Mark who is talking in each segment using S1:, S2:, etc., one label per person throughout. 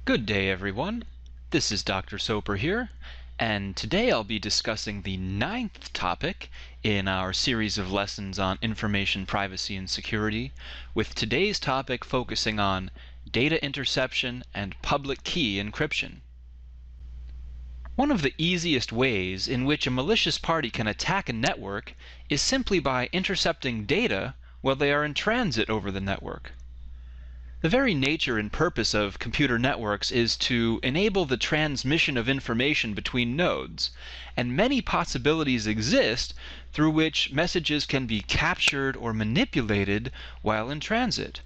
S1: Good day, everyone. This is Dr. Soper here, and today I'll be discussing the 9th topic in our series of lessons on information privacy and security, with today's topic focusing on data interception and public key encryption. One of the easiest ways in which a malicious party can attack a network is simply by intercepting data while they are in transit over the network. The very nature and purpose of computer networks is to enable the transmission of information between nodes, and many possibilities exist through which messages can be captured or manipulated while in transit.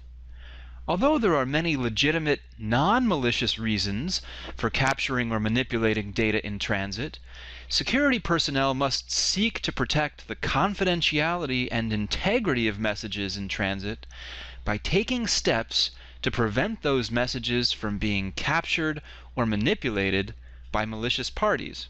S1: Although there are many legitimate, non-malicious reasons for capturing or manipulating data in transit, security personnel must seek to protect the confidentiality and integrity of messages in transit by taking steps to prevent those messages from being captured or manipulated by malicious parties.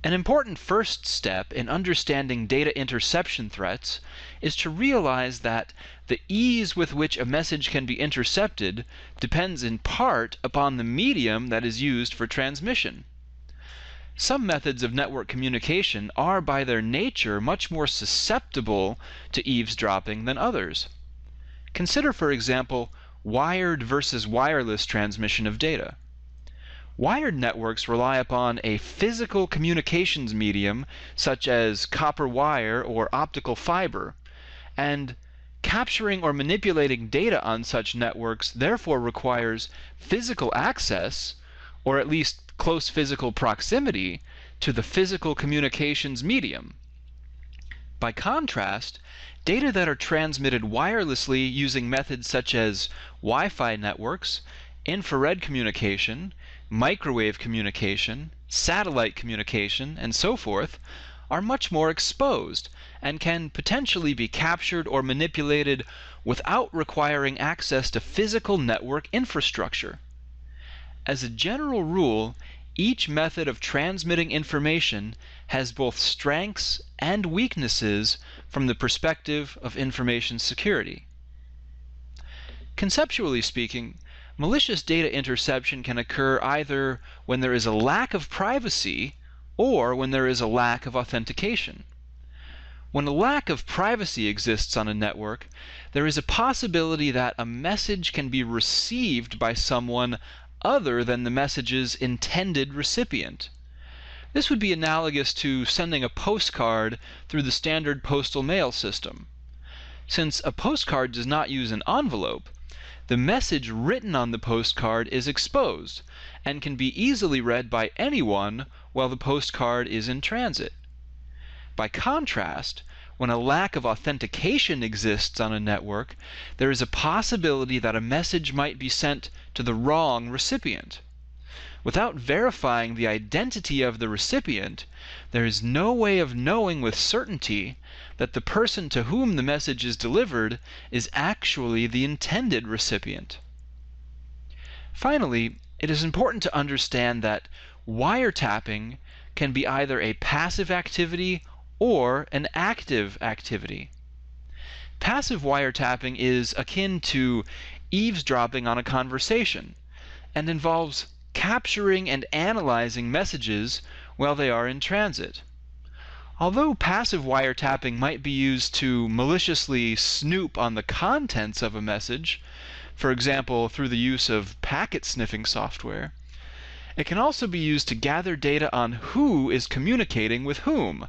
S1: An important first step in understanding data interception threats is to realize that the ease with which a message can be intercepted depends in part upon the medium that is used for transmission. Some methods of network communication are by their nature much more susceptible to eavesdropping than others. Consider, for example, wired versus wireless transmission of data. Wired networks rely upon a physical communications medium such as copper wire or optical fiber, and capturing or manipulating data on such networks therefore requires physical access, or at least close physical proximity, to the physical communications medium. By contrast, data that are transmitted wirelessly using methods such as Wi-Fi networks, infrared communication, microwave communication, satellite communication, and so forth, are much more exposed and can potentially be captured or manipulated without requiring access to physical network infrastructure. As a general rule, each method of transmitting information has both strengths and weaknesses from the perspective of information security. Conceptually speaking, malicious data interception can occur either when there is a lack of privacy or when there is a lack of authentication. When a lack of privacy exists on a network, there is a possibility that a message can be received by someone other than the message's intended recipient. This would be analogous to sending a postcard through the standard postal mail system. Since a postcard does not use an envelope, the message written on the postcard is exposed and can be easily read by anyone while the postcard is in transit. By contrast, when a lack of authentication exists on a network, there is a possibility that a message might be sent to the wrong recipient. Without verifying the identity of the recipient, there is no way of knowing with certainty that the person to whom the message is delivered is actually the intended recipient. Finally, it is important to understand that wiretapping can be either a passive activity or an active activity. Passive wiretapping is akin to eavesdropping on a conversation and involves capturing and analyzing messages while they are in transit. Although passive wiretapping might be used to maliciously snoop on the contents of a message, for example through the use of packet sniffing software, it can also be used to gather data on who is communicating with whom.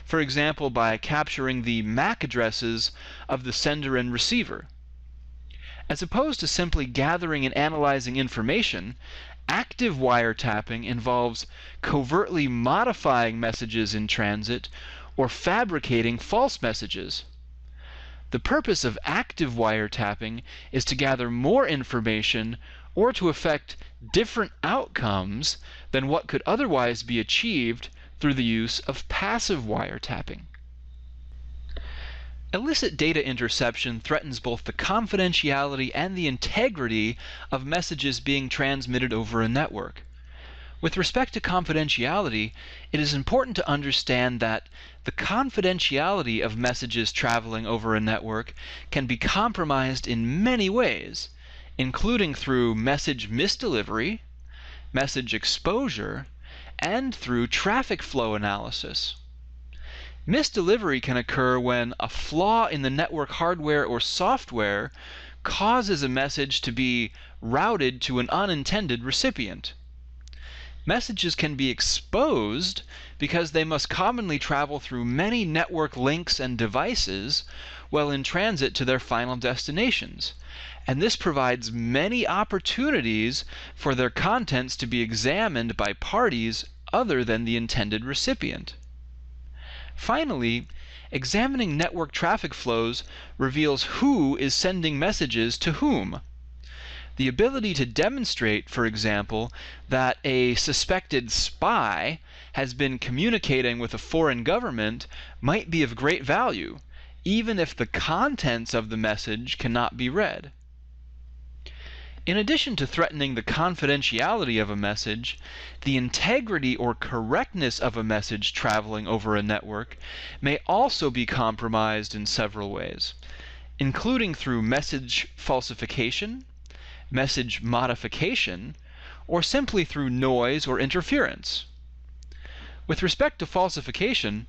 S1: For example, by capturing the MAC addresses of the sender and receiver. As opposed to simply gathering and analyzing information, active wiretapping involves covertly modifying messages in transit or fabricating false messages. The purpose of active wiretapping is to gather more information or to effect different outcomes than what could otherwise be achieved through the use of passive wiretapping. Illicit data interception threatens both the confidentiality and the integrity of messages being transmitted over a network. With respect to confidentiality, it is important to understand that the confidentiality of messages traveling over a network can be compromised in many ways, including through message misdelivery, message exposure, and through traffic flow analysis. Misdelivery can occur when a flaw in the network hardware or software causes a message to be routed to an unintended recipient. Messages can be exposed because they must commonly travel through many network links and devices while in transit to their final destinations, and this provides many opportunities for their contents to be examined by parties other than the intended recipient. Finally, examining network traffic flows reveals who is sending messages to whom. The ability to demonstrate, for example, that a suspected spy has been communicating with a foreign government might be of great value, even if the contents of the message cannot be read. In addition to threatening the confidentiality of a message, the integrity or correctness of a message traveling over a network may also be compromised in several ways, including through message falsification, message modification, or simply through noise or interference. With respect to falsification,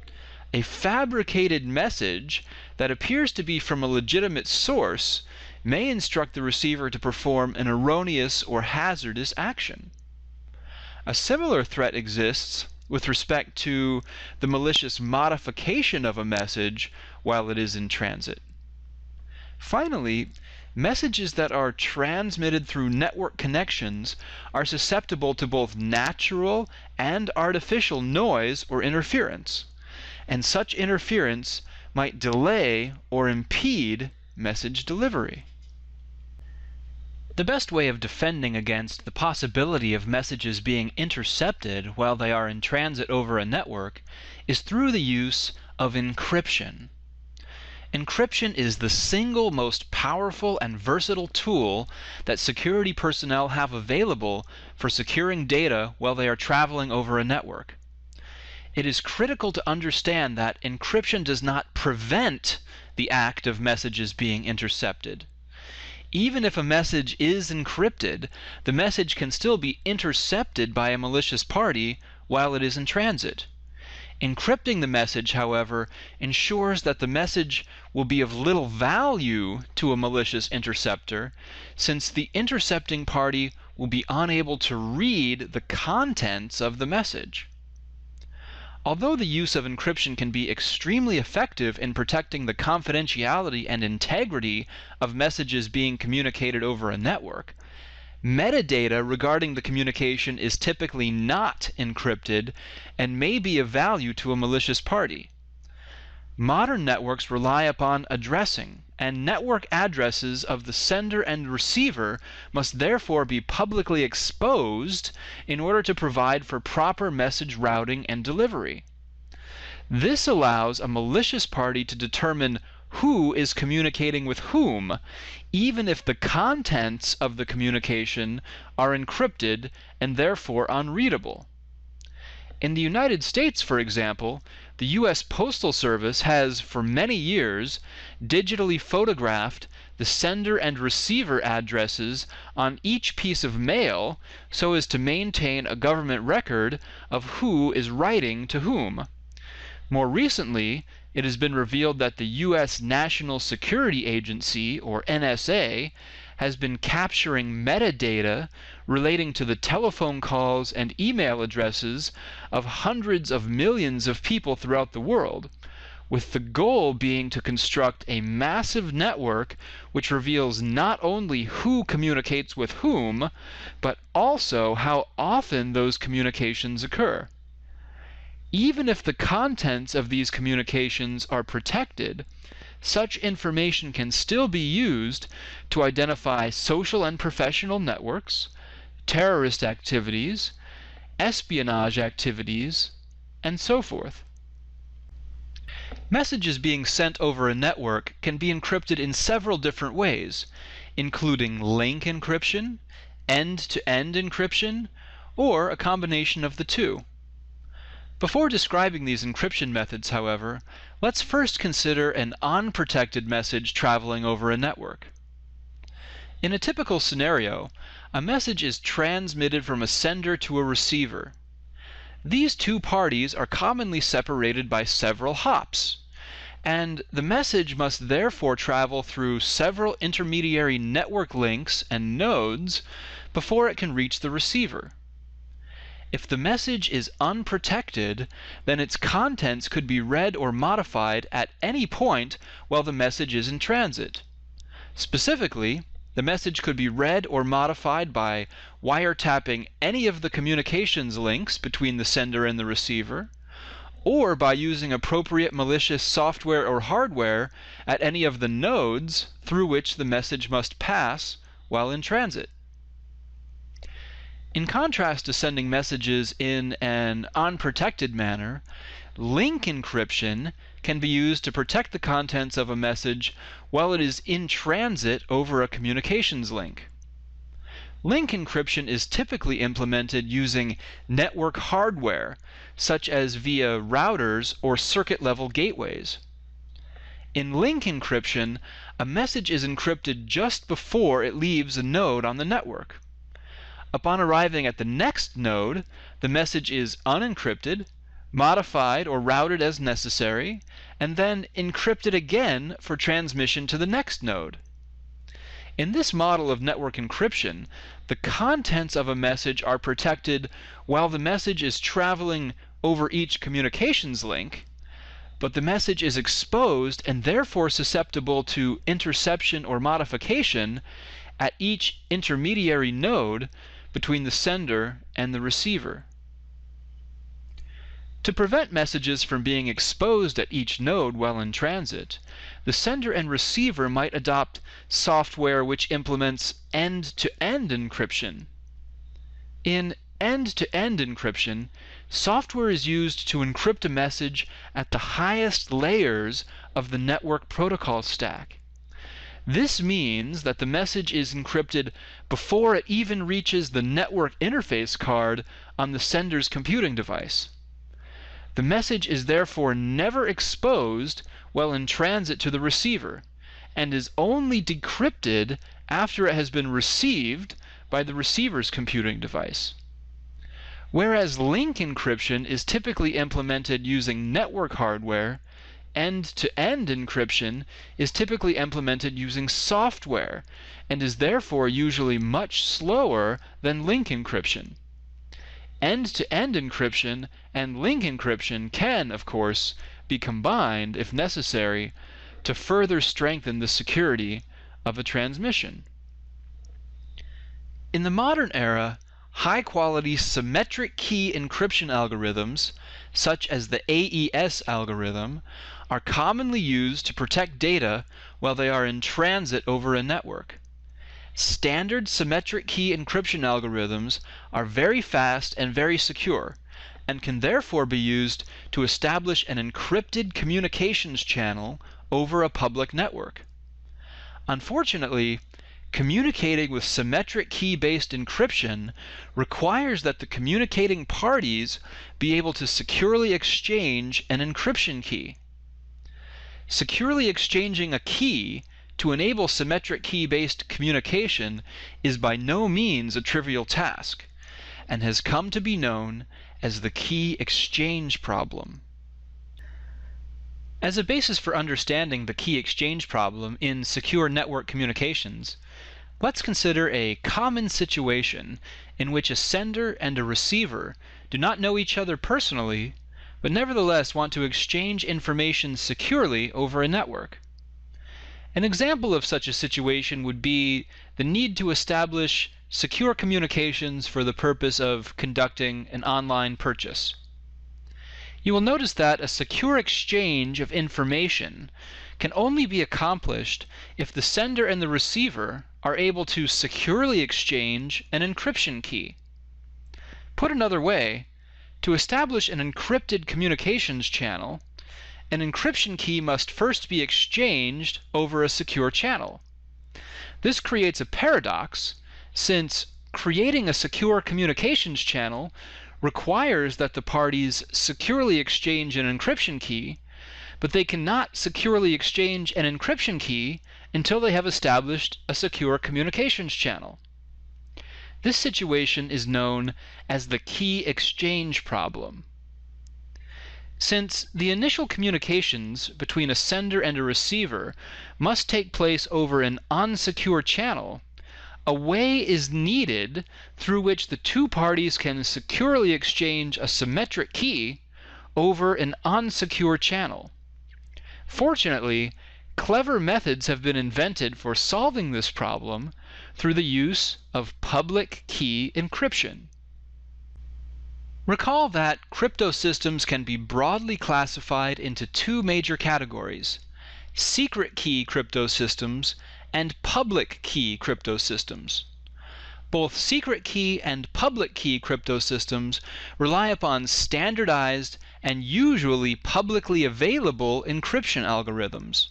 S1: a fabricated message that appears to be from a legitimate source may instruct the receiver to perform an erroneous or hazardous action. A similar threat exists with respect to the malicious modification of a message while it is in transit. Finally, messages that are transmitted through network connections are susceptible to both natural and artificial noise or interference, and such interference might delay or impede message delivery. The best way of defending against the possibility of messages being intercepted while they are in transit over a network is through the use of encryption. Encryption is the single most powerful and versatile tool that security personnel have available for securing data while they are traveling over a network. It is critical to understand that encryption does not prevent the act of messages being intercepted. Even if a message is encrypted, the message can still be intercepted by a malicious party while it is in transit. Encrypting the message, however, ensures that the message will be of little value to a malicious interceptor, since the intercepting party will be unable to read the contents of the message. Although the use of encryption can be extremely effective in protecting the confidentiality and integrity of messages being communicated over a network, metadata regarding the communication is typically not encrypted and may be of value to a malicious party. Modern networks rely upon addressing, and network addresses of the sender and receiver must therefore be publicly exposed in order to provide for proper message routing and delivery. This allows a malicious party to determine who is communicating with whom, even if the contents of the communication are encrypted and therefore unreadable. In the United States, for example, the U.S. Postal Service has, for many years, digitally photographed the sender and receiver addresses on each piece of mail so as to maintain a government record of who is writing to whom. More recently, it has been revealed that the U.S. National Security Agency, or NSA, has been capturing metadata relating to the telephone calls and email addresses of hundreds of millions of people throughout the world, with the goal being to construct a massive network which reveals not only who communicates with whom, but also how often those communications occur. Even if the contents of these communications are protected, such information can still be used to identify social and professional networks, terrorist activities, espionage activities, and so forth. Messages being sent over a network can be encrypted in several different ways, including link encryption, end-to-end encryption, or a combination of the two. Before describing these encryption methods, however, let's first consider an unprotected message traveling over a network. In a typical scenario, a message is transmitted from a sender to a receiver. These two parties are commonly separated by several hops, and the message must therefore travel through several intermediary network links and nodes before it can reach the receiver. If the message is unprotected, then its contents could be read or modified at any point while the message is in transit. Specifically, the message could be read or modified by wiretapping any of the communications links between the sender and the receiver, or by using appropriate malicious software or hardware at any of the nodes through which the message must pass while in transit. In contrast to sending messages in an unprotected manner, link encryption can be used to protect the contents of a message while it is in transit over a communications link. Link encryption is typically implemented using network hardware, such as via routers or circuit-level gateways. In link encryption, a message is encrypted just before it leaves a node on the network. Upon arriving at the next node, the message is unencrypted, modified or routed as necessary, and then encrypted again for transmission to the next node. In this model of network encryption, the contents of a message are protected while the message is traveling over each communications link, but the message is exposed and therefore susceptible to interception or modification at each intermediary node between the sender and the receiver. To prevent messages from being exposed at each node while in transit, the sender and receiver might adopt software which implements end-to-end encryption. In end-to-end encryption, software is used to encrypt a message at the highest layers of the network protocol stack. This means that the message is encrypted before it even reaches the network interface card on the sender's computing device. The message is therefore never exposed while in transit to the receiver, and is only decrypted after it has been received by the receiver's computing device. Whereas link encryption is typically implemented using network hardware, end-to-end encryption is typically implemented using software and is therefore usually much slower than link encryption. End-to-end encryption and link encryption can, of course, be combined, if necessary, to further strengthen the security of a transmission. In the modern era, high-quality symmetric key encryption algorithms, such as the AES algorithm, are commonly used to protect data while they are in transit over a network. Standard symmetric key encryption algorithms are very fast and very secure, and can therefore be used to establish an encrypted communications channel over a public network. Unfortunately, communicating with symmetric key-based encryption requires that the communicating parties be able to securely exchange an encryption key. Securely exchanging a key to enable symmetric key-based communication is by no means a trivial task, and has come to be known as the key exchange problem. As a basis for understanding the key exchange problem in secure network communications, let's consider a common situation in which a sender and a receiver do not know each other personally, but nevertheless want to exchange information securely over a network. An example of such a situation would be the need to establish secure communications for the purpose of conducting an online purchase. You will notice that a secure exchange of information can only be accomplished if the sender and the receiver are able to securely exchange an encryption key. Put another way, to establish an encrypted communications channel, an encryption key must first be exchanged over a secure channel. This creates a paradox, since creating a secure communications channel requires that the parties securely exchange an encryption key, but they cannot securely exchange an encryption key until they have established a secure communications channel. This situation is known as the key exchange problem. Since the initial communications between a sender and a receiver must take place over an unsecure channel, a way is needed through which the two parties can securely exchange a symmetric key over an unsecure channel. Fortunately, clever methods have been invented for solving this problem through the use of public key encryption. Recall that crypto systems can be broadly classified into two major categories: secret key crypto systems and public key crypto systems. Both secret key and public key crypto systems rely upon standardized and usually publicly available encryption algorithms.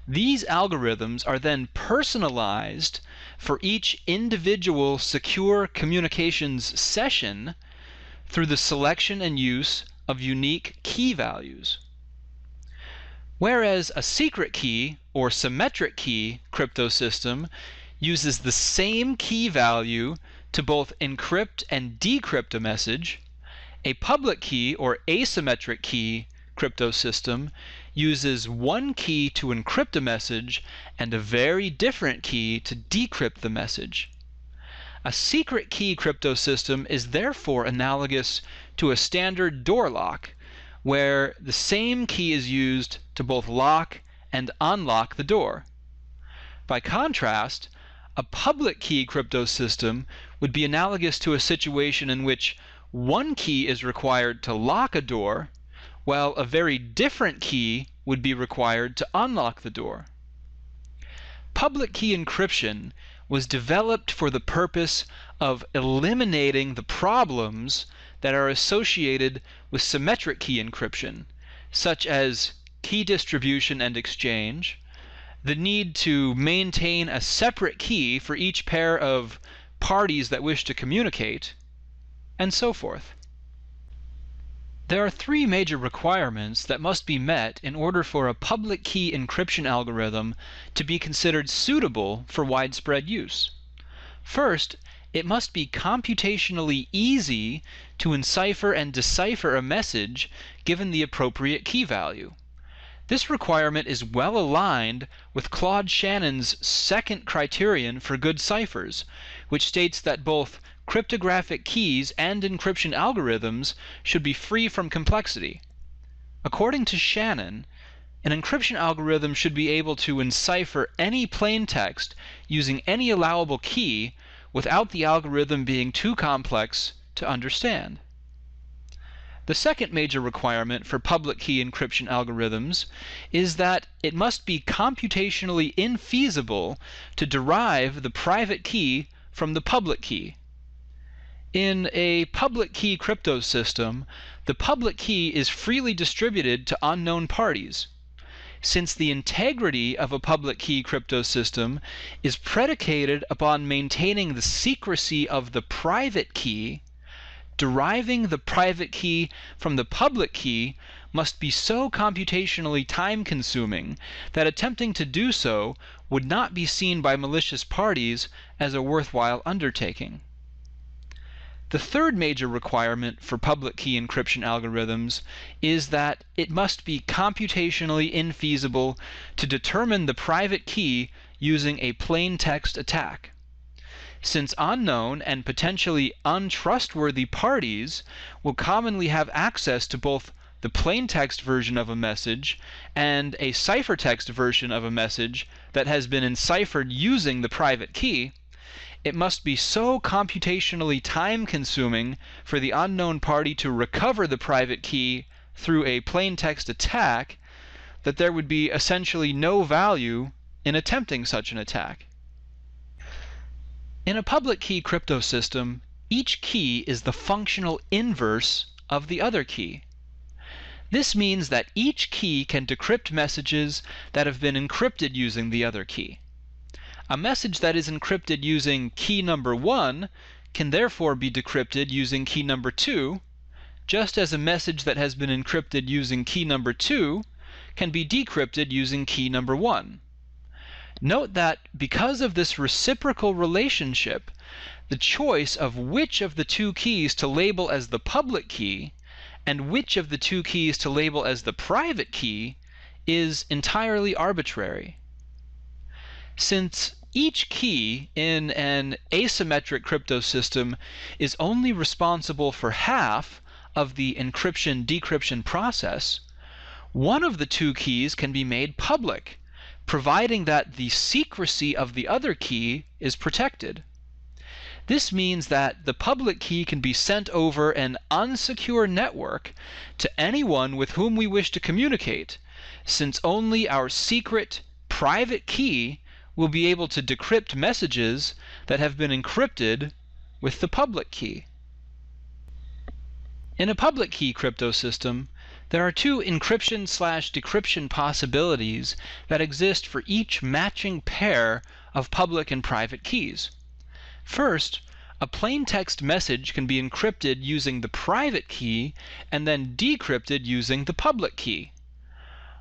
S1: These algorithms are then personalized for each individual secure communications session through the selection and use of unique key values. Whereas a secret key or symmetric key crypto system uses the same key value to both encrypt and decrypt a message, a public key or asymmetric key crypto system uses one key to encrypt a message and a very different key to decrypt the message. A secret key crypto system is therefore analogous to a standard door lock, where the same key is used to both lock and unlock the door. By contrast, a public key crypto system would be analogous to a situation in which one key is required to lock a door, while a very different key would be required to unlock the door. Public key encryption was developed for the purpose of eliminating the problems that are associated with symmetric key encryption, such as key distribution and exchange, the need to maintain a separate key for each pair of parties that wish to communicate, and so forth. There are three major requirements that must be met in order for a public key encryption algorithm to be considered suitable for widespread use. First, it must be computationally easy to encipher and decipher a message given the appropriate key value. This requirement is well aligned with Claude Shannon's second criterion for good ciphers, which states that both cryptographic keys and encryption algorithms should be free from complexity. According to Shannon, an encryption algorithm should be able to encipher any plain text using any allowable key without the algorithm being too complex to understand. The second major requirement for public key encryption algorithms is that it must be computationally infeasible to derive the private key from the public key. In a public key crypto system, the public key is freely distributed to unknown parties. Since the integrity of a public key crypto system is predicated upon maintaining the secrecy of the private key, deriving the private key from the public key must be so computationally time-consuming that attempting to do so would not be seen by malicious parties as a worthwhile undertaking. The third major requirement for public key encryption algorithms is that it must be computationally infeasible to determine the private key using a plain text attack. Since unknown and potentially untrustworthy parties will commonly have access to both the plain text version of a message and a ciphertext version of a message that has been enciphered using the private key, it must be so computationally time-consuming for the unknown party to recover the private key through a plain text attack that there would be essentially no value in attempting such an attack. In a public key crypto system, each key is the functional inverse of the other key. This means that each key can decrypt messages that have been encrypted using the other key. A message that is encrypted using key number 1 can therefore be decrypted using key number 2, just as a message that has been encrypted using key number 2 can be decrypted using key number 1. Note that because of this reciprocal relationship, the choice of which of the two keys to label as the public key and which of the two keys to label as the private key is entirely arbitrary. Since each key in an asymmetric crypto system is only responsible for half of the encryption-decryption process, one of the two keys can be made public, providing that the secrecy of the other key is protected. This means that the public key can be sent over an unsecure network to anyone with whom we wish to communicate, since only our secret, private key will be able to decrypt messages that have been encrypted with the public key. In a public key crypto system, there are two encryption/decryption possibilities that exist for each matching pair of public and private keys. First, a plain text message can be encrypted using the private key and then decrypted using the public key.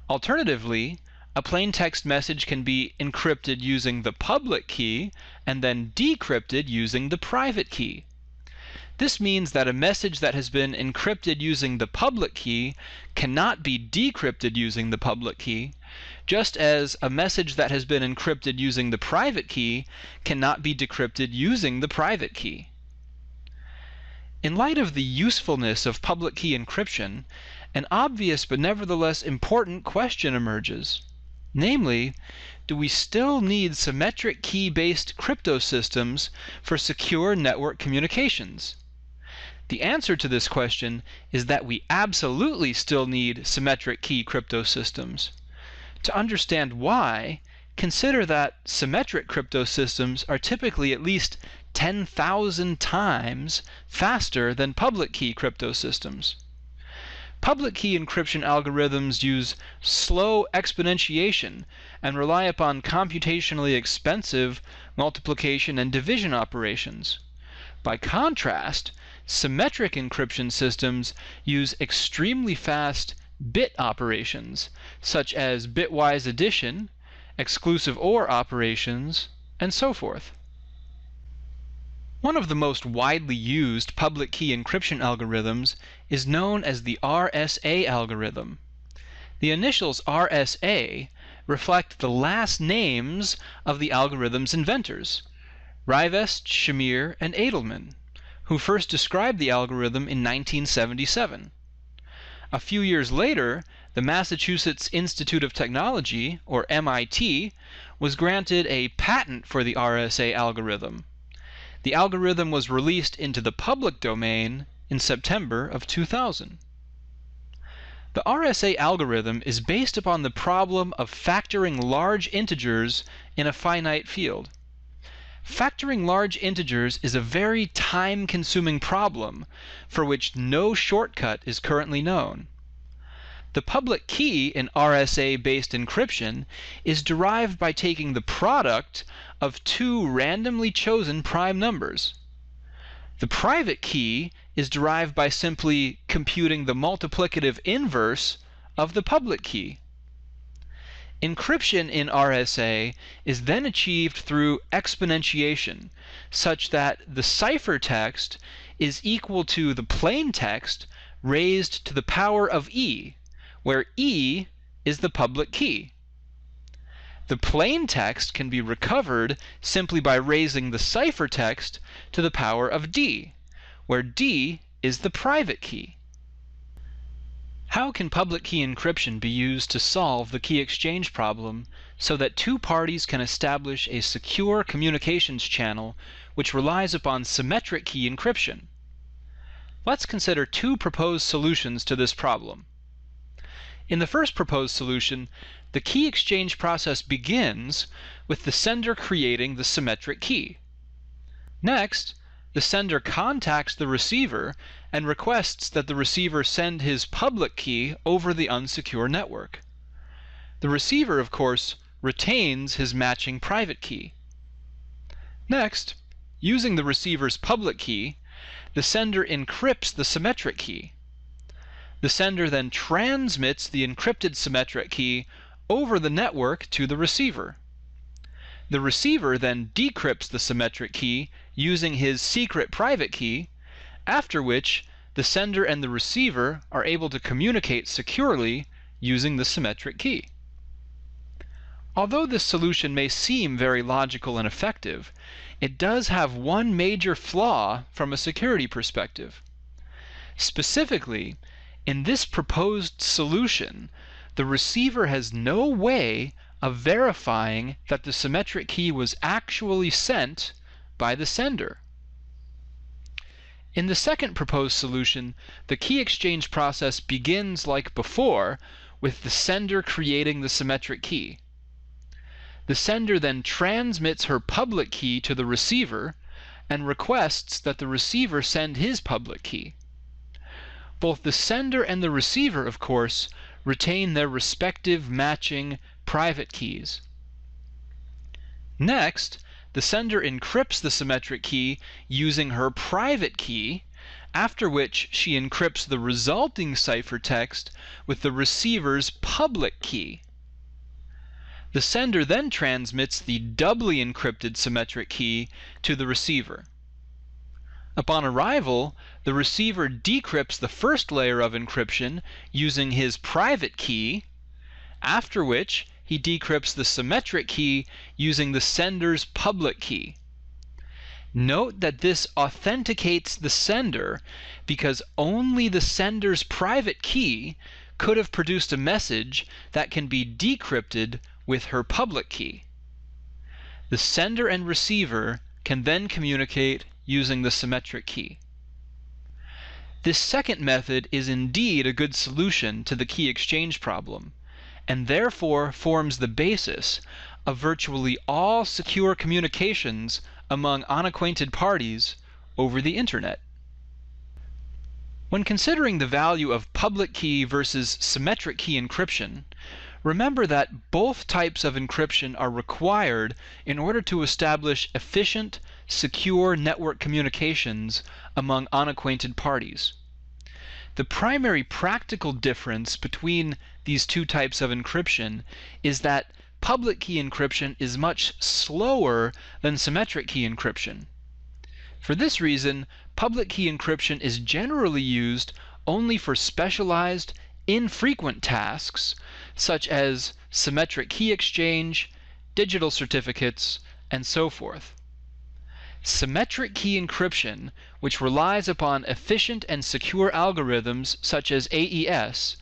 S1: Alternatively, a plain text message can be encrypted using the public key and then decrypted using the private key. This means that a message that has been encrypted using the public key cannot be decrypted using the public key, just as a message that has been encrypted using the private key cannot be decrypted using the private key. In light of the usefulness of public key encryption, an obvious but nevertheless important question emerges. Namely, do we still need symmetric key-based crypto systems for secure network communications? The answer to this question is that we absolutely still need symmetric key crypto systems. To understand why, consider that symmetric crypto systems are typically at least 10,000 times faster than public key crypto systems. Public key encryption algorithms use slow exponentiation and rely upon computationally expensive multiplication and division operations. By contrast, symmetric encryption systems use extremely fast bit operations, such as bitwise addition, exclusive OR operations, and so forth. One of the most widely used public key encryption algorithms is known as the RSA algorithm. The initials RSA reflect the last names of the algorithm's inventors, Rivest, Shamir, and Edelman, who first described the algorithm in 1977. A few years later, the Massachusetts Institute of Technology, or MIT, was granted a patent for the RSA algorithm. The algorithm was released into the public domain in September of 2000. The RSA algorithm is based upon the problem of factoring large integers in a finite field. Factoring large integers is a very time-consuming problem for which no shortcut is currently known. The public key in RSA-based encryption is derived by taking the product of two randomly chosen prime numbers. The private key is derived by simply computing the multiplicative inverse of the public key. Encryption in RSA is then achieved through exponentiation, such that the ciphertext is equal to the plain text raised to the power of e, where e is the public key. The plain text can be recovered simply by raising the ciphertext to the power of d, where d is the private key. How can public key encryption be used to solve the key exchange problem so that two parties can establish a secure communications channel which relies upon symmetric key encryption? Let's consider two proposed solutions to this problem. In the first proposed solution, the key exchange process begins with the sender creating the symmetric key. Next, the sender contacts the receiver and requests that the receiver send his public key over the unsecure network. The receiver, of course, retains his matching private key. Next, using the receiver's public key, the sender encrypts the symmetric key. The sender then transmits the encrypted symmetric key over the network to the receiver. The receiver then decrypts the symmetric key using his secret private key, after which the sender and the receiver are able to communicate securely using the symmetric key. Although this solution may seem very logical and effective, it does have one major flaw from a security perspective. Specifically, in this proposed solution, the receiver has no way of verifying that the symmetric key was actually sent by the sender. In the second proposed solution, the key exchange process begins like before, with the sender creating the symmetric key. The sender then transmits her public key to the receiver and requests that the receiver send his public key. Both the sender and the receiver, of course, retain their respective matching private keys. Next, the sender encrypts the symmetric key using her private key, after which she encrypts the resulting ciphertext with the receiver's public key. The sender then transmits the doubly encrypted symmetric key to the receiver. Upon arrival, the receiver decrypts the first layer of encryption using his private key, after which he decrypts the symmetric key using the sender's public key. Note that this authenticates the sender because only the sender's private key could have produced a message that can be decrypted with her public key. The sender and receiver can then communicate using the symmetric key. This second method is indeed a good solution to the key exchange problem, and therefore forms the basis of virtually all secure communications among unacquainted parties over the Internet. When considering the value of public key versus symmetric key encryption, remember that both types of encryption are required in order to establish efficient, secure network communications among unacquainted parties. The primary practical difference between these two types of encryption is that public key encryption is much slower than symmetric key encryption. For this reason, public key encryption is generally used only for specialized, infrequent tasks such as symmetric key exchange, digital certificates, and so forth. Symmetric key encryption, which relies upon efficient and secure algorithms such as AES,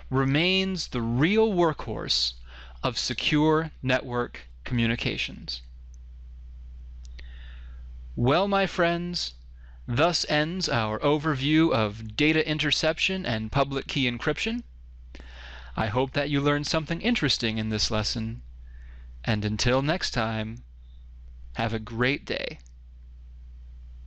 S1: remains the real workhorse of secure network communications. Well, my friends, thus ends our overview of data interception and public key encryption. I hope that you learned something interesting in this lesson, and until next time, have a great day.